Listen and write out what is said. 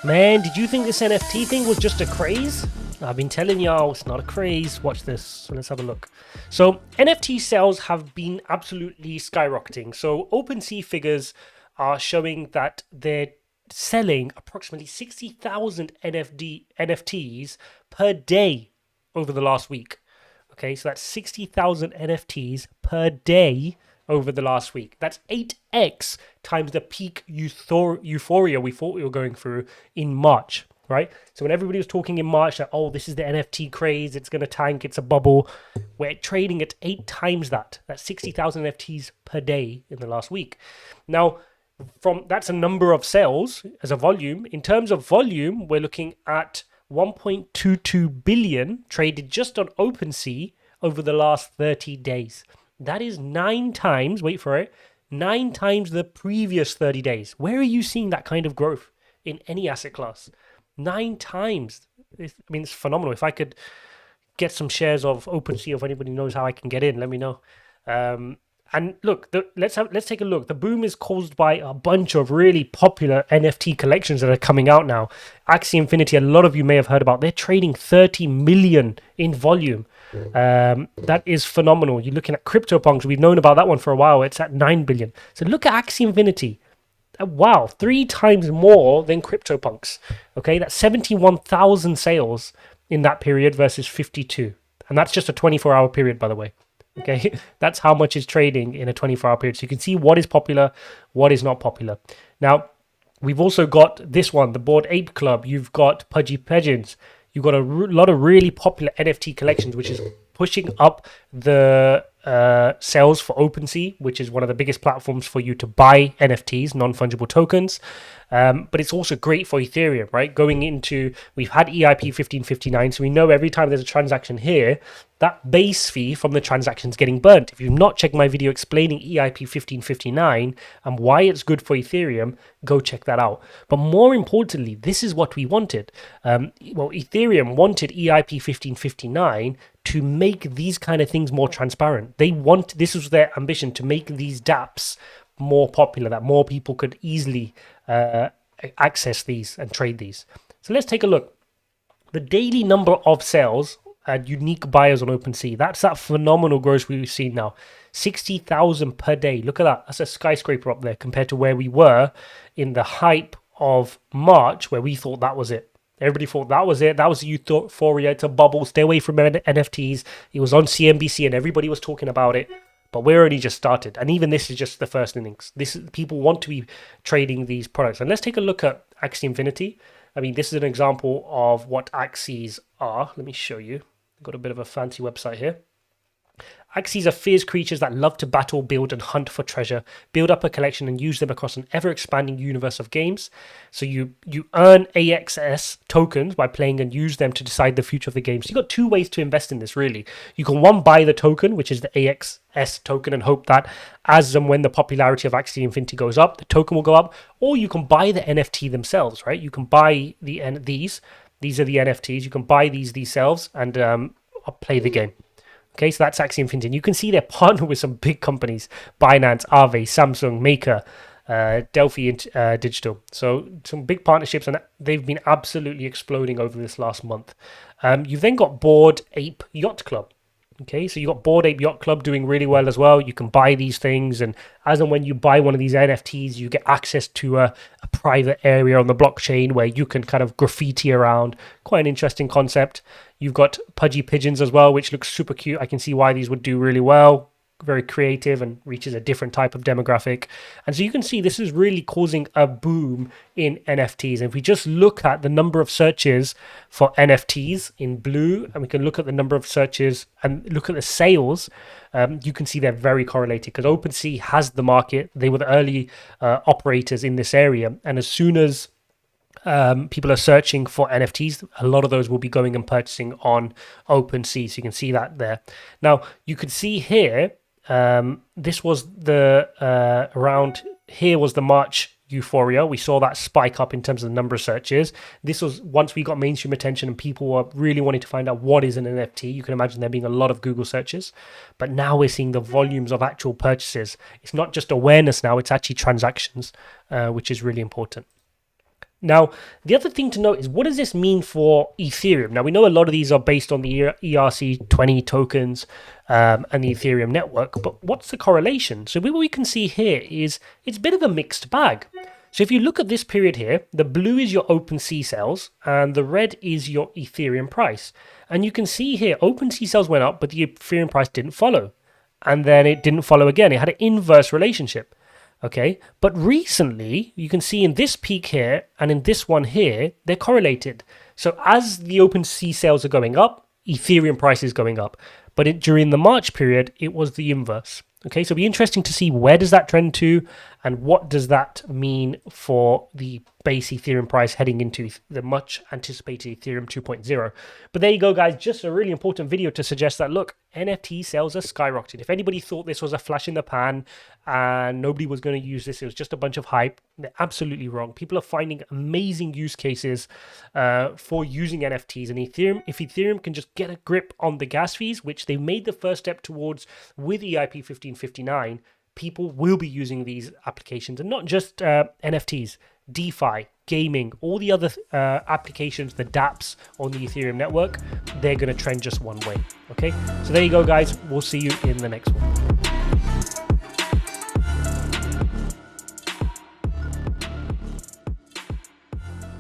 Man, did you think this NFT thing was just a craze? I've been telling y'all it's not a craze. Watch this. So let's have a look. So NFT sales have been absolutely skyrocketing. So OpenSea figures are showing that they're selling approximately 60,000 NFTs per day over the last week. Okay, so that's 60,000 NFTs per day over the last week. That's 8x times the peak euphoria we thought we were going through in March, right? So when everybody was talking in March that, oh, this is the NFT craze, it's going to tank, it's a bubble, we're trading at 8 times that. That's 60,000 NFTs per day in the last week. Now, that's a number of sales as a volume. In terms of volume, we're looking at 1.22 billion traded just on OpenSea over the last 30 days. That is 9 times, wait for it, 9 times the previous 30 days. Where are you seeing that kind of growth in any asset class? 9 times. It's phenomenal. If I could get some shares of OpenSea, if anybody knows how I can get in, let me know. And look, let's take a look. The boom is caused by a bunch of really popular NFT collections that are coming out now. Axie Infinity, a lot of you may have heard about. They're trading 30 million in volume. That is phenomenal. You're looking at CryptoPunks. We've known about that one for a while. It's at 9 billion. So look at Axie Infinity. Wow, 3 times more than CryptoPunks. Okay, that's 71,000 sales in that period versus 52. And that's just a 24-hour period, by the way. Okay, that's how much is trading in a 24-hour period. So you can see what is popular, what is not popular. Now, we've also got this one, the Bored Ape Club. You've got Pudgy Pigeons. You've got a lot of really popular NFT collections, which is pushing up the sales for OpenSea, which is one of the biggest platforms for you to buy NFTs, non-fungible tokens. But it's also great for Ethereum, right? We've had EIP 1559, so we know every time there's a transaction here, that base fee from the transaction is getting burnt. If you've not checked my video explaining EIP 1559 and why it's good for Ethereum, go check that out. But more importantly, this is what we wanted. Ethereum wanted EIP 1559 to make these kind of things more transparent. This was their ambition, to make these dApps more popular, that more people could easily access these and trade these. So let's take a look. The daily number of sales and unique buyers on OpenSea, that's that phenomenal growth we've seen now. 60,000 per day. Look at that. That's a skyscraper up there compared to where we were in the hype of March, where we thought that was it. Everybody thought that was it. That was the euphoria. It's a bubble. Stay away from NFTs. It was on CNBC and everybody was talking about it. But we're only just started. And even this is just the first innings. People want to be trading these products. And let's take a look at Axie Infinity. I mean, this is an example of what Axies are. Let me show you. I've got a bit of a fancy website here. Axies are fierce creatures that love to battle, build, and hunt for treasure, build up a collection and use them across an ever-expanding universe of games. So you earn AXS tokens by playing and use them to decide the future of the game. So you've got 2 ways to invest in this, really. You can, one, buy the token, which is the AXS token, and hope that as and when the popularity of Axie Infinity goes up, the token will go up. Or you can buy the NFT themselves, right? You can buy these. These are the NFTs. You can buy these themselves and play the game. Okay, so that's Axie Infinity. You can see they're partnered with some big companies: Binance, Aave, Samsung, Maker, Delphi Digital. So some big partnerships, and they've been absolutely exploding over this last month. You've then got Bored Ape Yacht Club. Okay, so you've got Bored Ape Yacht Club doing really well as well. You can buy these things, and as and when you buy one of these NFTs, you get access to a private area on the blockchain where you can kind of graffiti around. Quite an interesting concept. You've got Pudgy Pigeons as well, which looks super cute. I can see why these would do really well. Very creative and reaches a different type of demographic. And so you can see this is really causing a boom in NFTs. And if we just look at the number of searches for NFTs in blue, and we can look at the number of searches and look at the sales, you can see they're very correlated because OpenSea has the market. They were the early operators in this area. And as soon as people are searching for NFTs, a lot of those will be going and purchasing on OpenSea. So you can see that there. Now, you can see here, this was around here was the March euphoria. We saw that spike up in terms of the number of searches. This was once we got mainstream attention and people were really wanting to find out what is an NFT. You can imagine there being a lot of Google searches, but now we're seeing the volumes of actual purchases. It's not just awareness now, it's actually transactions, which is really important. Now, the other thing to note is, what does this mean for Ethereum? Now, we know a lot of these are based on the ERC20 tokens and the Ethereum network, but what's the correlation? So what we can see here is it's a bit of a mixed bag. So if you look at this period here, the blue is your OpenSea sales and the red is your Ethereum price. And you can see here, OpenSea sales went up, but the Ethereum price didn't follow. And then it didn't follow again. It had an inverse relationship. Okay, but recently you can see in this peak here and in this one here, they're correlated. So as the OpenSea sales are going up, Ethereum price is going up. But during the March period, it was the inverse. Okay, so it'll be interesting to see where does that trend to and what does that mean for the base Ethereum price heading into the much anticipated Ethereum 2.0. But there you go, guys. Just a really important video to suggest that, look, NFT sales are skyrocketed. If anybody thought this was a flash in the pan and nobody was going to use this, it was just a bunch of hype, they're absolutely wrong. People are finding amazing use cases for using NFTs. And Ethereum, if Ethereum can just get a grip on the gas fees, which they made the first step towards with EIP 1559, people will be using these applications, and not just NFTs, DeFi, gaming, all the other applications, the dApps on the Ethereum network, they're going to trend just one way. Okay, so there you go, guys. We'll see you in the next one.